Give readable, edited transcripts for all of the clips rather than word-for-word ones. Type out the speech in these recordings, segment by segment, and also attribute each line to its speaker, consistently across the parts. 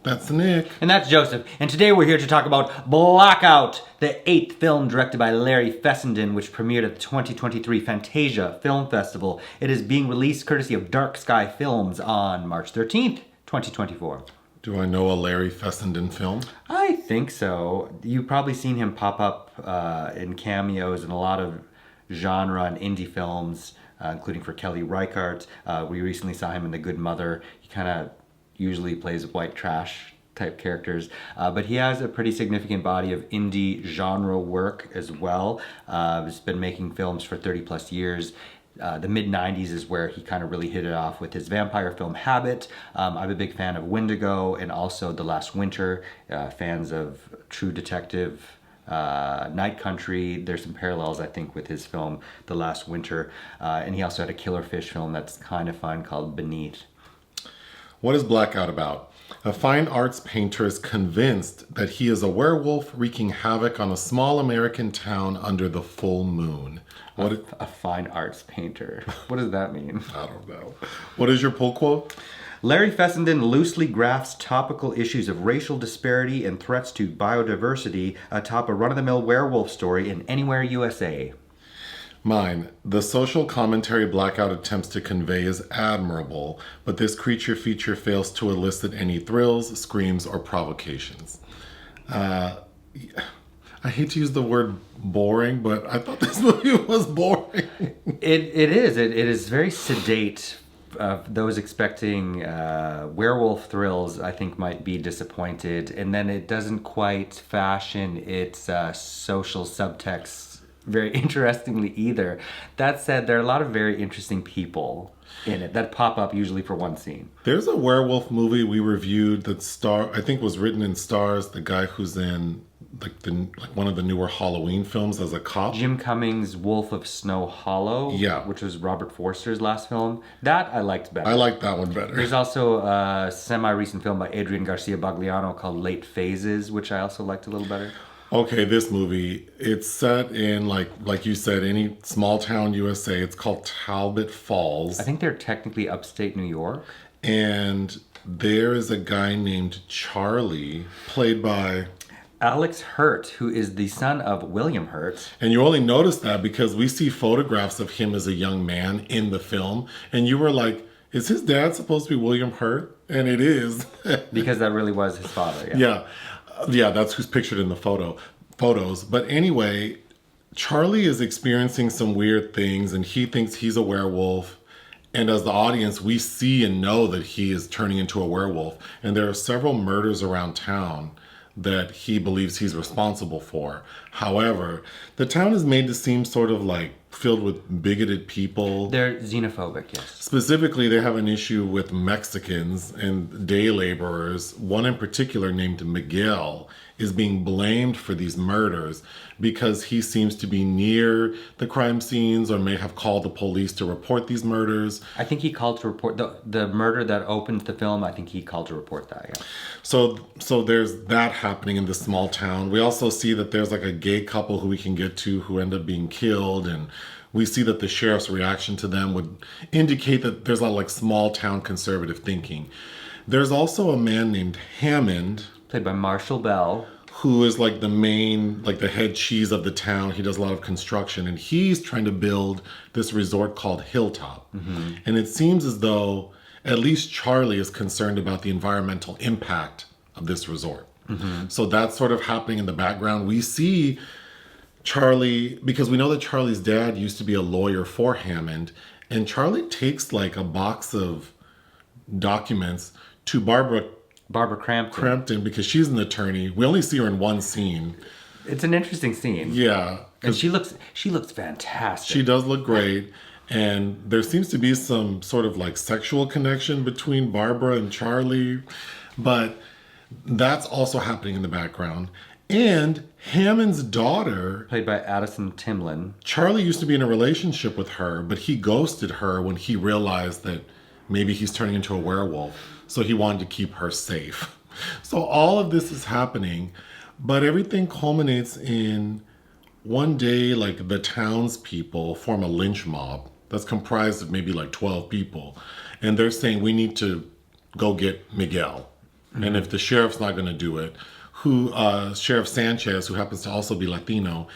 Speaker 1: That's Nick.
Speaker 2: And that's Joseph. And today we're here to talk about Blackout, the 8th film directed by Larry Fessenden, which premiered at the 2023 Fantasia Film Festival. It is being released courtesy of Dark Sky Films on March 13th, 2024.
Speaker 1: Do I know a Larry Fessenden film?
Speaker 2: I think so. You've probably seen him pop up in cameos in a lot of genre and indie films, including for Kelly Reichardt. We recently saw him in The Good Mother. He kind of usually plays white trash type characters, but he has a pretty significant body of indie genre work as well. He's been making films for 30 plus years. The mid-90s is where he kind of really hit it off with his vampire film Habit. I'm a big fan of Wendigo and also The Last Winter. Fans of True Detective, Night Country. There's some parallels, I think, with his film The Last Winter. And he also had a killer fish film that's kind of fun called Beneath.
Speaker 1: What is Blackout about? A fine arts painter is convinced that he is a werewolf wreaking havoc on a small American town under the full moon.
Speaker 2: A fine arts painter. What does that mean?
Speaker 1: I don't know. What is your pull quote?
Speaker 2: Larry Fessenden loosely grafts topical issues of racial disparity and threats to biodiversity atop a run-of-the-mill werewolf story in Anywhere, USA.
Speaker 1: Mine. The social commentary Blackout attempts to convey is admirable, but this creature feature fails to elicit any thrills, screams, or provocations. I hate to use the word boring, but I thought this movie was boring.
Speaker 2: It is. It is very sedate. Those expecting werewolf thrills, I think, might be disappointed. And then it doesn't quite fashion its social subtext very interestingly either. That said, there are a lot of very interesting people in it that pop up usually for one scene.
Speaker 1: There's a werewolf movie we reviewed that I think was written in stars the guy who's in like one of the newer Halloween films as a cop.
Speaker 2: Jim Cummings' Wolf of Snow Hollow,
Speaker 1: yeah,
Speaker 2: which was Robert Forster's last film. That I liked better.
Speaker 1: I liked that one better.
Speaker 2: There's also a semi-recent film by Adrian Garcia Bagliano called Late Phases, which I also liked a little better.
Speaker 1: Okay, this movie, it's set in, like you said, any small town USA. It's called Talbot Falls.
Speaker 2: I think they're technically upstate New York.
Speaker 1: And there is a guy named Charley, played by
Speaker 2: Alex Hurt, who is the son of William Hurt.
Speaker 1: And you only notice that because we see photographs of him as a young man in the film. And you were like, is his dad supposed to be William Hurt? And it is.
Speaker 2: Because that really was his father, yeah.
Speaker 1: Yeah, that's who's pictured in the photos. But anyway, Charley is experiencing some weird things and he thinks he's a werewolf. And as the audience, we see and know that he is turning into a werewolf. And there are several murders around town that he believes he's responsible for. However, the town is made to seem sort of like filled with bigoted people.
Speaker 2: They're xenophobic, yes.
Speaker 1: Specifically, they have an issue with Mexicans and day laborers. One in particular named Miguel is being blamed for these murders because he seems to be near the crime scenes or may have called the police to report these murders.
Speaker 2: I think he called to report the murder that opened the film. I think he called to report that, yeah.
Speaker 1: So there's that happening in this small town. We also see that there's like a gay couple who we can get to who end up being killed, and we see that the sheriff's reaction to them would indicate that there's a lot of like small town conservative thinking. There's also a man named Hammond,
Speaker 2: played by Marshall Bell,
Speaker 1: who is like the main, like the head cheese of the town. He does a lot of construction and he's trying to build this resort called Hilltop. Mm-hmm. And it seems as though at least Charley is concerned about the environmental impact of this resort. Mm-hmm. So that's sort of happening in the background. We see Charley, because we know that Charley's dad used to be a lawyer for Hammond, and Charley takes like a box of documents to Barbara Crampton because she's an attorney. We only see her in one scene.
Speaker 2: It's an interesting scene.
Speaker 1: Yeah.
Speaker 2: And she looks fantastic.
Speaker 1: She does look great. And there seems to be some sort of like sexual connection between Barbara and Charley. But that's also happening in the background. And Hammond's daughter,
Speaker 2: played by Addison Timlin.
Speaker 1: Charley used to be in a relationship with her, but he ghosted her when he realized that maybe he's turning into a werewolf. So he wanted to keep her safe. So all of this is happening, but everything culminates in one day, like the townspeople form a lynch mob that's comprised of maybe like 12 people. And they're saying, we need to go get Miguel. And if the sheriff's not going to do it, Sheriff Sanchez, who happens to also be Latino,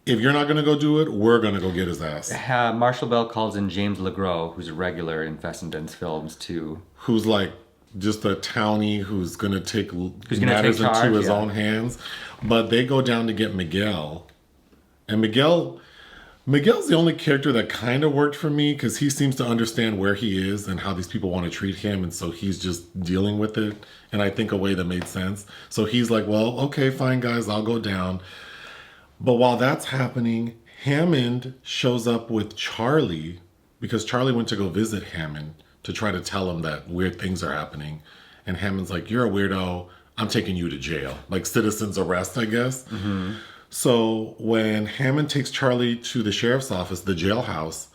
Speaker 1: if you're not going to go do it, we're going to go get his ass.
Speaker 2: Marshall Bell calls in James Legros, who's a regular in Fessenden's films too.
Speaker 1: Who's like just a townie who's going to take matters into his own hands. But they go down to get Miguel. And Miguel's the only character that kind of worked for me because he seems to understand where he is and how these people want to treat him. And so he's just dealing with it. And I think a way that made sense. So he's like, well, okay, fine, guys, I'll go down. But while that's happening, Hammond shows up with Charley because Charley went to go visit Hammond to try to tell him that weird things are happening. And Hammond's like, you're a weirdo. I'm taking you to jail. Like citizen's arrest, I guess. Mm-hmm. So when Hammond takes Charley to the sheriff's office, the jailhouse,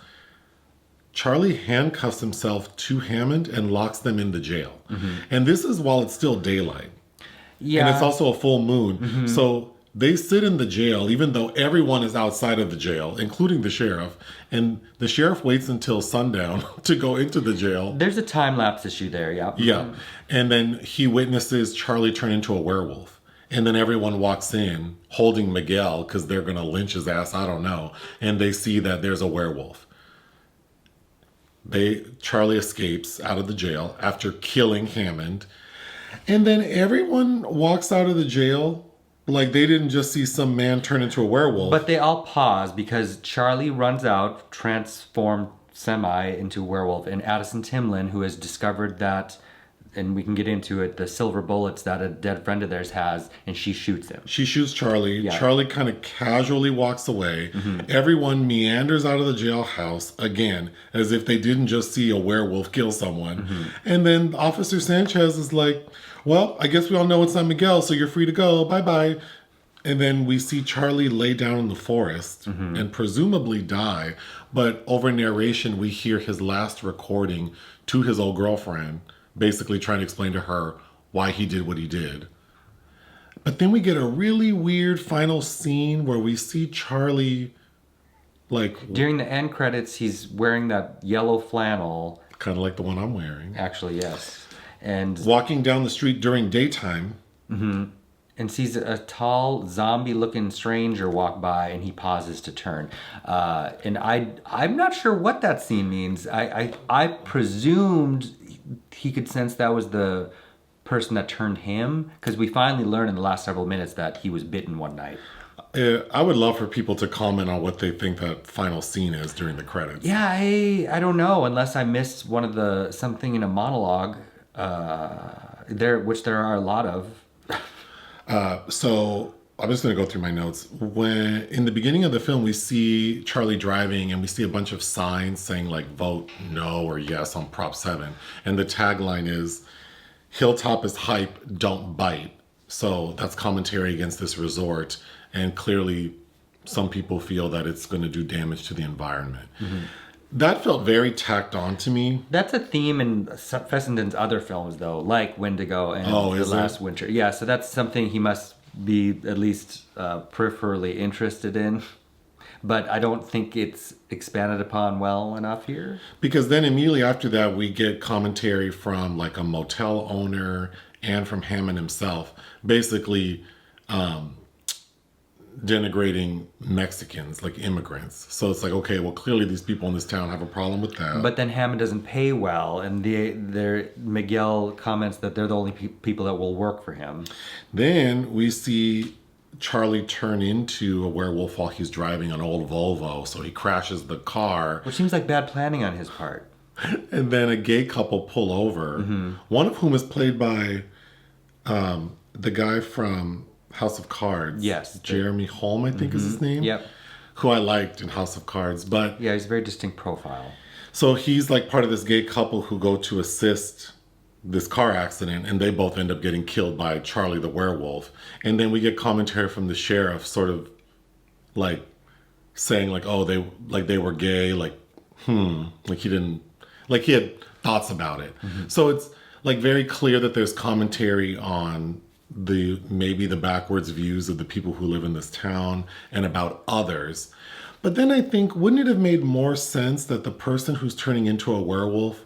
Speaker 1: Charley handcuffs himself to Hammond and locks them in the jail. Mm-hmm. And this is while it's still daylight. Yeah. And it's also a full moon. Mm-hmm. So they sit in the jail, even though everyone is outside of the jail, including the sheriff. And the sheriff waits until sundown to go into the jail.
Speaker 2: There's a time-lapse issue there, yeah.
Speaker 1: Yeah. And then he witnesses Charley turn into a werewolf. And then everyone walks in holding Miguel because they're going to lynch his ass, I don't know. And they see that there's a werewolf. Charley escapes out of the jail after killing Hammond. And then everyone walks out of the jail like they didn't just see some man turn into a werewolf.
Speaker 2: But they all pause because Charley runs out, transformed semi into a werewolf. And Addison Timlin, who has discovered that, and we can get into it, the silver bullets that a dead friend of theirs has, and she shoots him.
Speaker 1: She shoots Charley. Yeah. Charley kind of casually walks away. Mm-hmm. Everyone meanders out of the jailhouse again, as if they didn't just see a werewolf kill someone. Mm-hmm. And then Officer Sanchez is like, well, I guess we all know it's not Miguel, so you're free to go. Bye-bye. And then we see Charley lay down in the forest and presumably die. But over narration, we hear his last recording to his old girlfriend, basically trying to explain to her why he did what he did. But then we get a really weird final scene where we see Charley, like...
Speaker 2: During the end credits, he's wearing that yellow flannel.
Speaker 1: Kind of like the one I'm wearing.
Speaker 2: Actually, yes. And
Speaker 1: walking down the street during daytime.
Speaker 2: Mm-hmm. And sees a tall, zombie-looking stranger walk by, and he pauses to turn. And I'm not sure what that scene means. I presumed he could sense that was the person that turned him, because we finally learn in the last several minutes that he was bitten one night.
Speaker 1: I would love for people to comment on what they think that final scene is during the credits.
Speaker 2: Yeah, I don't know, unless I missed something in a monologue, which there are a lot of.
Speaker 1: So I'm just going to go through my notes. When in the beginning of the film, we see Charley driving and we see a bunch of signs saying like vote no or yes on Prop 7. And the tagline is Hilltop is hype, don't bite. So that's commentary against this resort. And clearly some people feel that it's going to do damage to the environment. Mm-hmm. That felt very tacked on to me.
Speaker 2: That's a theme in Fessenden's other films, though, like Wendigo and The Last Winter. Yeah, so that's something he must be at least peripherally interested in. But I don't think it's expanded upon well enough here.
Speaker 1: Because then immediately after that, we get commentary from like a motel owner and from Hammond himself, basically denigrating Mexicans, like immigrants. So it's like, okay, well, clearly these people in this town have a problem with that.
Speaker 2: But then Hammond doesn't pay well, and Miguel comments that they're the only people that will work for him. Then
Speaker 1: we see Charley turn into a werewolf while he's driving an old Volvo, so he crashes the car.
Speaker 2: Which seems like bad planning on his part.
Speaker 1: And then a gay couple pull over, one of whom is played by the guy from House of Cards.
Speaker 2: Yes.
Speaker 1: Jeremy Holm, I think is his name.
Speaker 2: Yep.
Speaker 1: Who I liked in House of Cards. But
Speaker 2: yeah, he's a very distinct profile.
Speaker 1: So he's like part of this gay couple who go to assist this car accident, and they both end up getting killed by Charley the werewolf. And then we get commentary from the sheriff sort of like saying like, oh, they were gay, like he had thoughts about it. So it's like very clear that there's commentary on maybe the backwards views of the people who live in this town and about others. But then I think, wouldn't it have made more sense that the person who's turning into a werewolf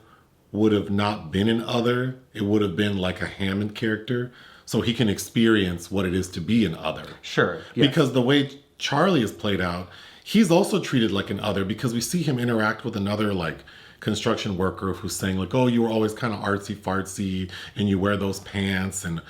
Speaker 1: would have not been an other. It would have been like a Hammond character. So he can experience what it is to be an other.
Speaker 2: Sure. Yes.
Speaker 1: Because the way Charley is played out, he's also treated like an other because we see him interact with another like construction worker who's saying like, oh, you were always kind of artsy fartsy and you wear those pants and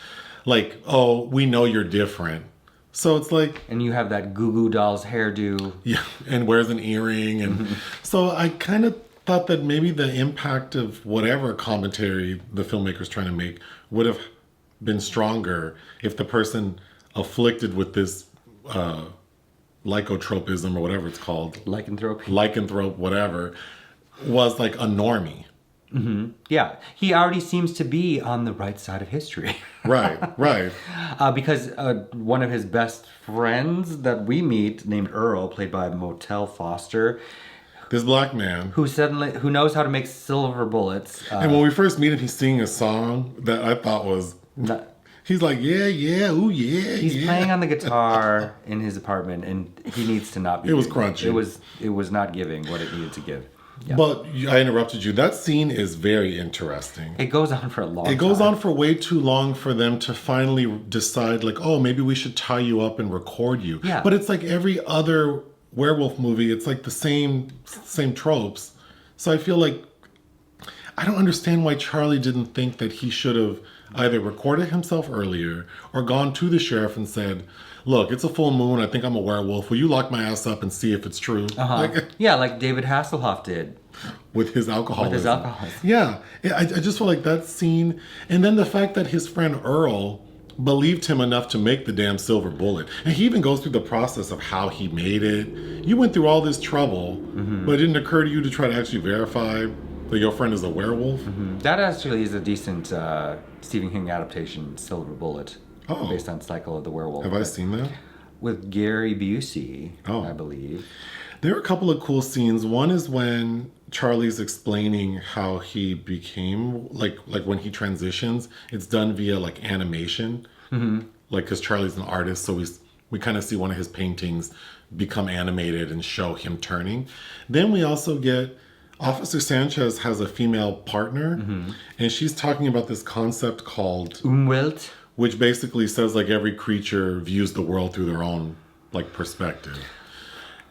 Speaker 1: like, oh, we know you're different. So it's like...
Speaker 2: And you have that Goo Goo Dolls hairdo.
Speaker 1: Yeah, and wears an earring. And so I kind of thought that maybe the impact of whatever commentary the filmmaker's trying to make would have been stronger if the person afflicted with this lycotropism or whatever it's called. Lycanthrope, whatever, was like a normie.
Speaker 2: Mm-hmm. Yeah, he already seems to be on the right side of history.
Speaker 1: Right.
Speaker 2: Because one of his best friends that we meet, named Earl, played by Motell Foster,
Speaker 1: this black man
Speaker 2: who knows how to make silver bullets.
Speaker 1: And when we first meet him, he's singing a song that I thought was... He's like, yeah, ooh, yeah.
Speaker 2: He's playing on the guitar in his apartment, and he needs to not be.
Speaker 1: It was crunchy.
Speaker 2: It was not giving what it needed to give. Yeah.
Speaker 1: But I interrupted you. That scene is very interesting.
Speaker 2: It goes on for a long time.
Speaker 1: It goes on for way too long for them to finally decide, like, oh, maybe we should tie you up and record you.
Speaker 2: Yeah.
Speaker 1: But it's like every other werewolf movie. It's like the same tropes. So I feel like I don't understand why Charley didn't think that he should have either recorded himself earlier or gone to the sheriff and said, look, it's a full moon. I think I'm a werewolf. Will you lock my ass up and see if it's true?
Speaker 2: Yeah, like David Hasselhoff did.
Speaker 1: With his alcoholism.
Speaker 2: Yeah.
Speaker 1: I just feel like that scene. And then the fact that his friend Earl believed him enough to make the damn silver bullet. And he even goes through the process of how he made it. You went through all this trouble, but it didn't occur to you to try to actually verify that your friend is a werewolf?
Speaker 2: That actually is a decent Stephen King adaptation, Silver Bullet, based on Cycle of the Werewolf.
Speaker 1: Have I seen that?
Speaker 2: With Gary Busey, I believe.
Speaker 1: There are a couple of cool scenes. One is when Charley's explaining how he became, like when he transitions, it's done via like animation. Like, because Charley's an artist, so we kind of see one of his paintings become animated and show him turning. Then we also get Officer Sanchez has a female partner, and she's talking about this concept called
Speaker 2: Umwelt,
Speaker 1: which basically says like every creature views the world through their own like perspective,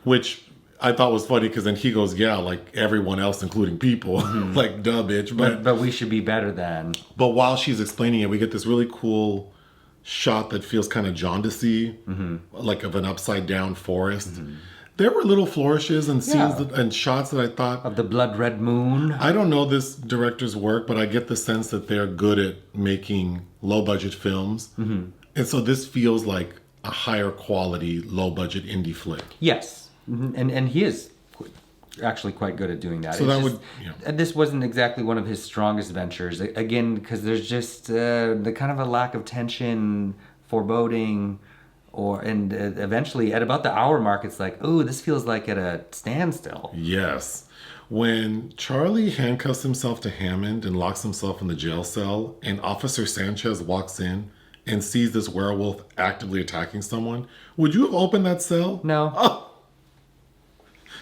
Speaker 1: which I thought was funny because then he goes, yeah, like everyone else, including people, like duh, bitch.
Speaker 2: But we should be better than.
Speaker 1: But while she's explaining it, we get this really cool shot that feels kind of jaundicey, like of an upside down forest. There were little flourishes and scenes and shots that I thought...
Speaker 2: Of the blood red moon.
Speaker 1: I don't know this director's work, but I get the sense that they're good at making low-budget films. And so this feels like a higher quality, low-budget indie flick.
Speaker 2: Yes. And he is actually quite good at doing that.
Speaker 1: So that would...
Speaker 2: And this wasn't exactly one of his strongest ventures. Again, because there's just the kind of a lack of tension, foreboding... And eventually, at about the hour mark, it's like, oh, this feels like at a standstill.
Speaker 1: Yes. When Charley handcuffs himself to Hammond and locks himself in the jail cell, and Officer Sanchez walks in and sees this werewolf actively attacking someone, would you have opened that cell?
Speaker 2: No.
Speaker 1: Oh.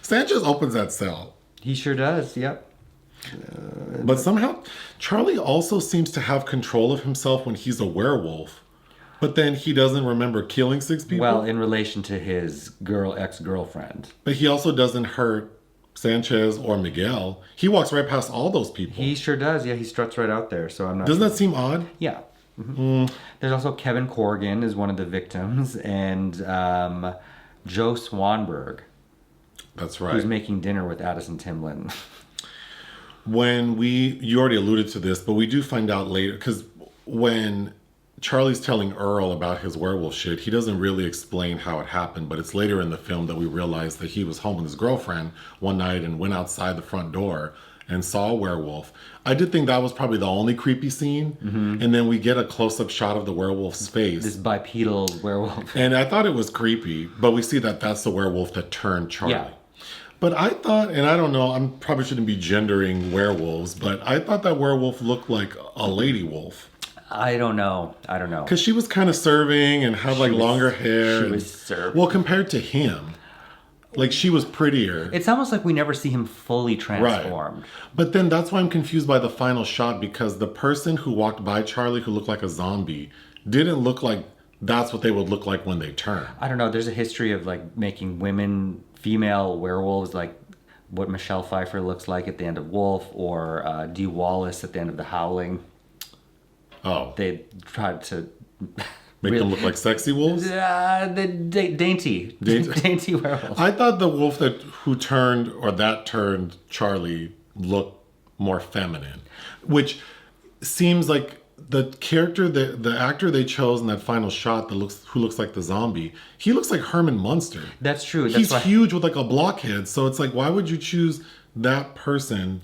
Speaker 1: Sanchez opens that cell.
Speaker 2: He sure does, yep.
Speaker 1: But somehow, Charley also seems to have control of himself when he's a werewolf. But then he doesn't remember killing 6 people?
Speaker 2: Well, in relation to his ex-girlfriend.
Speaker 1: But he also doesn't hurt Sanchez or Miguel. He walks right past all those people.
Speaker 2: He sure does. Yeah, he struts right out there. So I'm not.
Speaker 1: Doesn't that seem odd?
Speaker 2: Yeah. There's also Kevin Corrigan is one of the victims, and Joe Swanberg.
Speaker 1: That's right.
Speaker 2: Who's making dinner with Addison Timlin.
Speaker 1: You already alluded to this, but we do find out later, because when Charley's telling Earl about his werewolf shit, he doesn't really explain how it happened, but it's later in the film that we realize that he was home with his girlfriend one night and went outside the front door and saw a werewolf. I did think that was probably the only creepy scene, and then we get a close-up shot of the werewolf's face.
Speaker 2: This bipedal werewolf.
Speaker 1: And I thought it was creepy, but we see that that's the werewolf that turned Charley. Yeah. But I thought, and I don't know, I probably shouldn't be gendering werewolves, but I thought that werewolf looked like a lady wolf.
Speaker 2: I don't know.
Speaker 1: Because she was kind of serving and had longer hair.
Speaker 2: She was serving.
Speaker 1: Well, compared to him. Like, she was prettier.
Speaker 2: It's almost like we never see him fully transformed.
Speaker 1: Right. But then that's why I'm confused by the final shot, because the person who walked by Charley who looked like a zombie didn't look like that's what they would look like when they turn.
Speaker 2: I don't know. There's a history of like making female werewolves, like what Michelle Pfeiffer looks like at the end of Wolf, or Dee Wallace at the end of The Howling.
Speaker 1: Oh.
Speaker 2: They tried to
Speaker 1: Make them look like sexy wolves?
Speaker 2: The dainty werewolves.
Speaker 1: I thought the wolf who turned Charley looked more feminine, which seems like the character, the actor they chose in that final shot who looks like the zombie, he looks like Herman Munster.
Speaker 2: That's true.
Speaker 1: He's huge with like a blockhead, so it's like, why would you choose that person?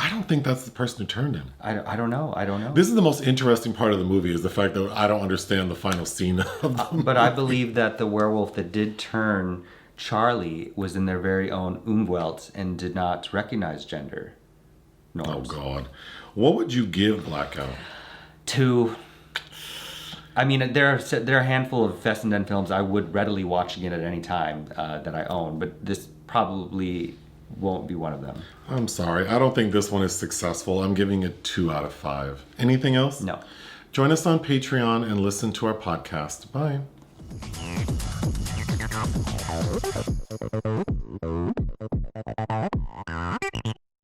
Speaker 1: I don't think that's the person who turned him.
Speaker 2: I don't know.
Speaker 1: This is the most interesting part of the movie, is the fact that I don't understand the final scene of the movie.
Speaker 2: But I believe that the werewolf that did turn Charley was in their very own Umwelt and did not recognize gender norms.
Speaker 1: Oh, God. What would you give Blackout?
Speaker 2: 2. I mean, there are a handful of Fessenden films I would readily watch again at any time that I own, but this probably won't be one of them.
Speaker 1: I'm sorry. I don't think this one is successful. I'm giving it 2 out of 5. Anything else?
Speaker 2: No.
Speaker 1: Join us on Patreon and listen to our podcast. Bye.